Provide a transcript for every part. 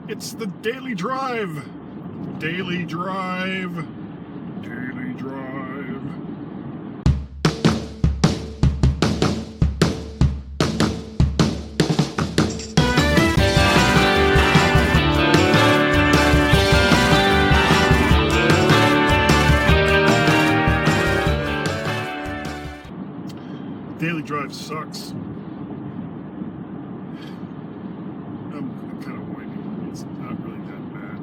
It's the Daily Drive. Daily Drive. Daily Drive. Daily Drive sucks. I'm kind of whining. It's not really that bad.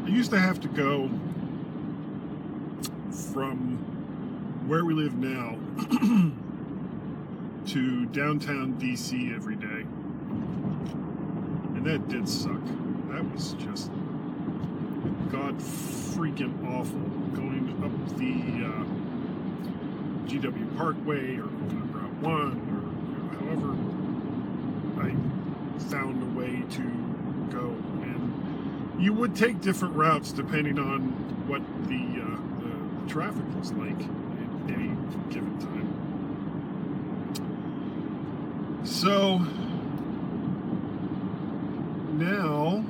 I used to have to go from where we live now to downtown DC every day. And that did suck. That was just god freaking awful. Going up the GW Parkway or going up Route 1 or however I found a way to go. And you would take different routes depending on what the traffic was like at any given time. So now,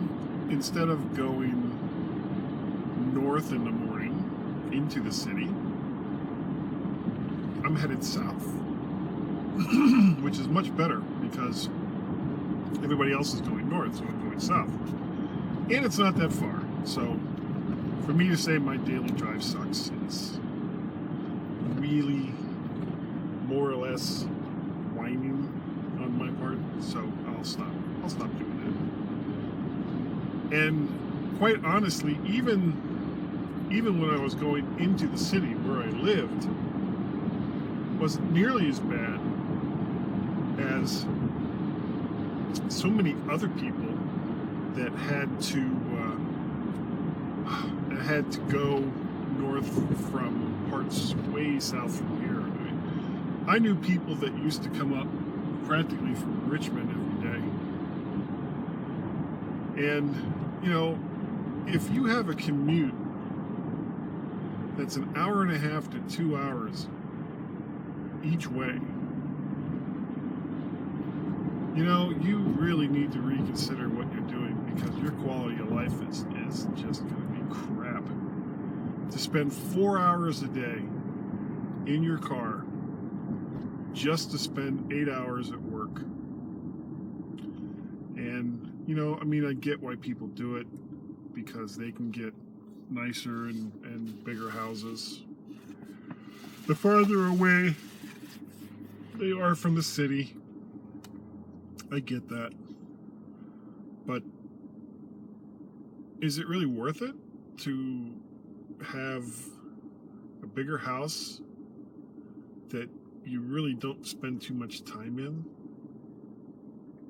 instead of going north in the morning into the city, I'm headed south, which is much better because everybody else is going north, so I'm going south. And it's not that far. So for me to say my daily drive sucks is really more or less whining on my part. So I'll stop doing that. And quite honestly, even when I was going into the city where I lived, wasn't nearly as bad as so many other people that had to go north from parts way south from here. I knew people that used to come up practically from Richmond every day. And, if you have a commute that's an hour and a half to 2 hours each way, you really need to reconsider what you're doing, because your quality of life is just going to be crap. To spend 4 hours a day in your car just to spend 8 hours at work. And, I get why people do it, because they can get nicer and bigger houses the farther away they are from the city. I get that. But is it really worth it to have a bigger house that you really don't spend too much time in,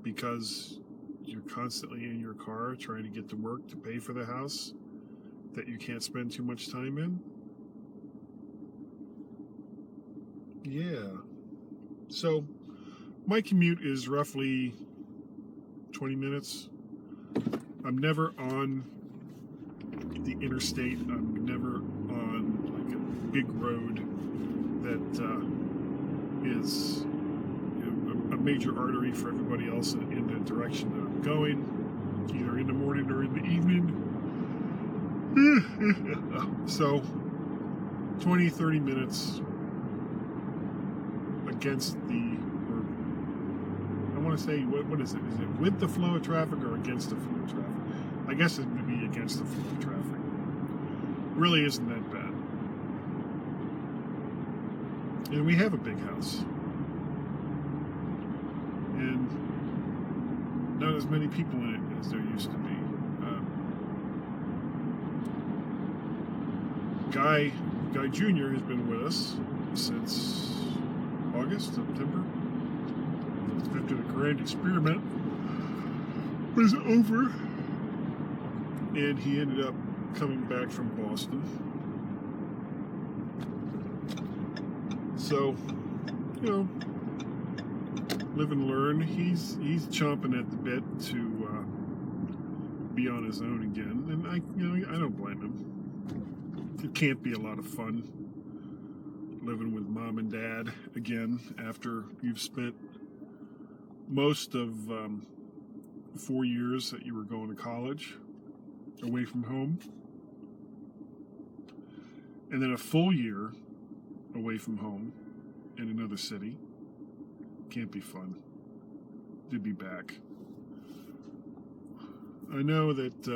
because you're constantly in your car trying to get to work to pay for the house that you can't spend too much time in? Yeah. So my commute is roughly 20 minutes. I'm never on the interstate. I'm never on like a big road that is a major artery for everybody else in the direction that I'm going, either in the morning or in the evening. So 20-30 minutes against the, or I want to say, what is it? Is it with the flow of traffic or against the flow of traffic? I guess it would be against the flow of traffic. Really isn't that bad. And we have a big house. And not as many people in it as there used to be. Guy Jr. has been with us since August, September, after the grand experiment was over, and he ended up coming back from Boston. So, live and learn. He's chomping at the bit to be on his own again, and I don't blame him. It can't be a lot of fun living with mom and dad again after you've spent most of 4 years that you were going to college away from home, and then a full year away from home in another city. Can't be fun to be back. I know that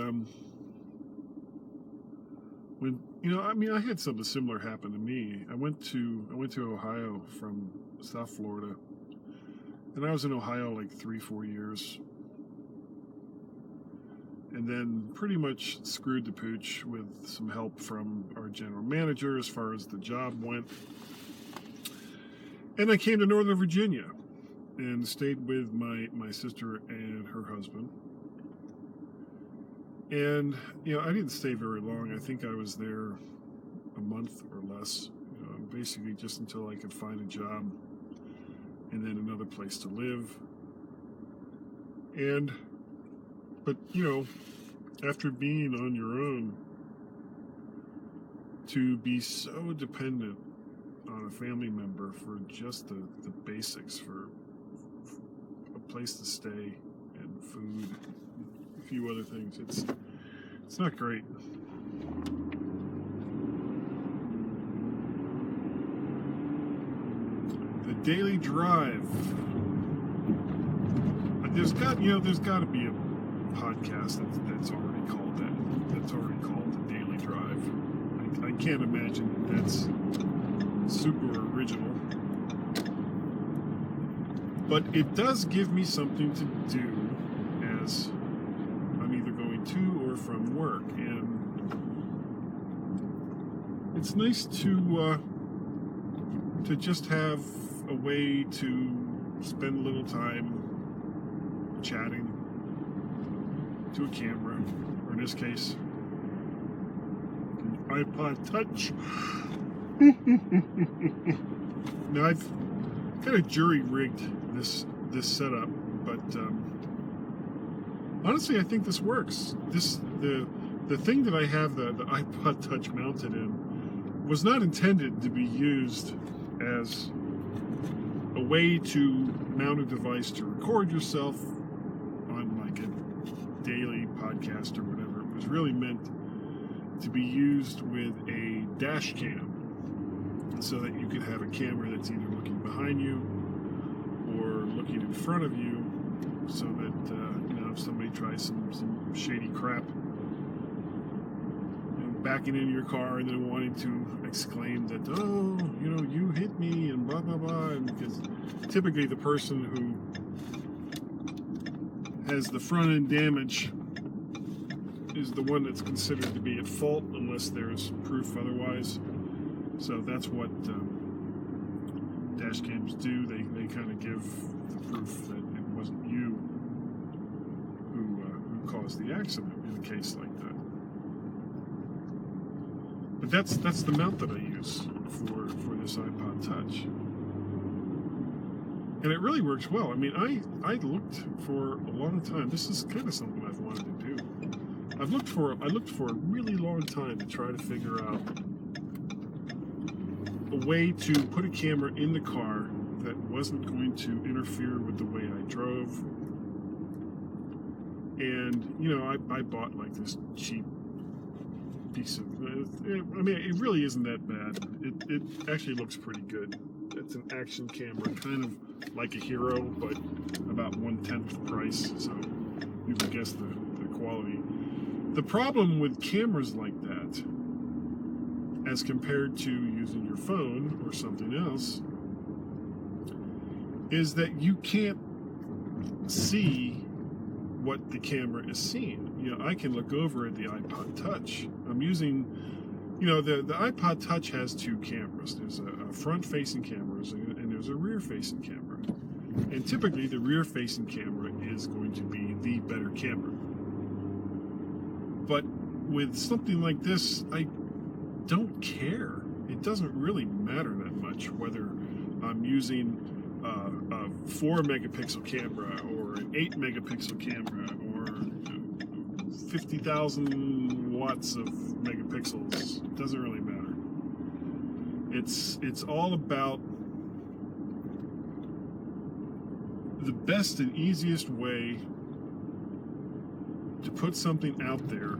I had something similar happen to me. I went to Ohio from South Florida, and I was in Ohio like 3-4 years, and then pretty much screwed the pooch with some help from our general manager as far as the job went. And I came to Northern Virginia and stayed with my sister and her husband. And, I didn't stay very long. I think I was there a month or less, basically just until I could find a job and then another place to live. But after being on your own, to be so dependent on a family member for just the basics, for a place to stay and food, a few other things, it's not great. The daily drive. There's got to be a podcast that's already called that. That's already called the Daily Drive. I can't imagine that's super original, but it does give me something to do as I'm either going to or from work, and it's nice to just have a way to spend a little time chatting to a camera, or in this case, an iPod Touch. Now I've kind of jury-rigged this setup, but honestly, I think this works. The thing that I have the iPod Touch mounted in was not intended to be used as a way to mount a device to record yourself on like a daily podcast or whatever. It was really meant to be used with a dash cam, so that you could have a camera that's either looking behind you or looking in front of you, so that if somebody tries some shady crap, backing into your car and then wanting to exclaim that, oh, you hit me and blah blah blah, and because typically the person who has the front end damage is the one that's considered to be at fault unless there's proof otherwise. So that's what dash cams do. They kind of give the proof that it wasn't you who caused the accident in a case like that. But that's the mount that I use for this iPod Touch, and it really works well. I mean, I looked for a long time. This is kind of something I've wanted to do. I looked for a really long time to try to figure out a way to put a camera in the car that wasn't going to interfere with the way I drove. And I bought like this cheap piece of it really isn't that bad. It actually looks pretty good. It's an action camera, kind of like a Hero, but about 1/10 the price, so you can guess the quality. The problem with cameras like that, as compared to using your phone or something else, is that you can't see what the camera is seeing. I can look over at the iPod Touch. I'm using, the iPod Touch has two cameras. There's a front-facing camera and there's a rear-facing camera. And typically the rear-facing camera is going to be the better camera. But with something like this, I don't care. It doesn't really matter that much whether I'm using a 4 megapixel camera or an 8 megapixel camera or 50,000 watts of megapixels. It doesn't really matter. It's all about the best and easiest way put something out there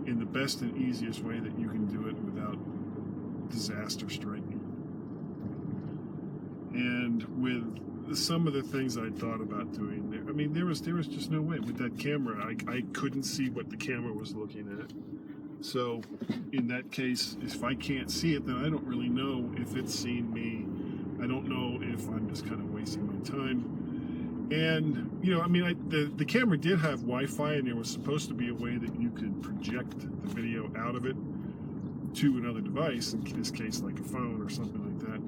in the best and easiest way that you can do it without disaster striking. And with some of the things I thought about doing there, I mean, there was just no way with that camera. I couldn't see what the camera was looking at. So in that case, if I can't see it, then I don't really know if it's seeing me. I don't know if I'm just kind of wasting my time. And, you know, I mean, the camera did have Wi-Fi, and there was supposed to be a way that you could project the video out of it to another device, in this case, like a phone or something like that.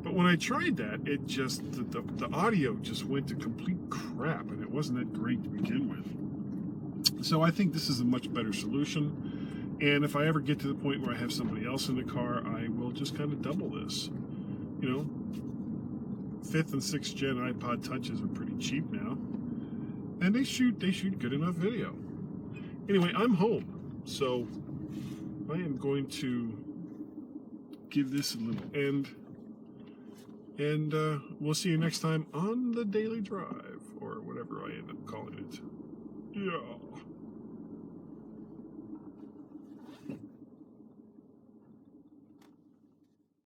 But when I tried that, it just, the audio just went to complete crap, and it wasn't that great to begin with. So I think this is a much better solution. And if I ever get to the point where I have somebody else in the car, I will just kind of double this. You know, 5th and 6th gen iPod Touches are pretty cheap now, and they shoot good enough video. Anyway, I'm home, so I am going to give this a little end, and we'll see you next time on the Daily Drive, or whatever I end up calling it. Yeah.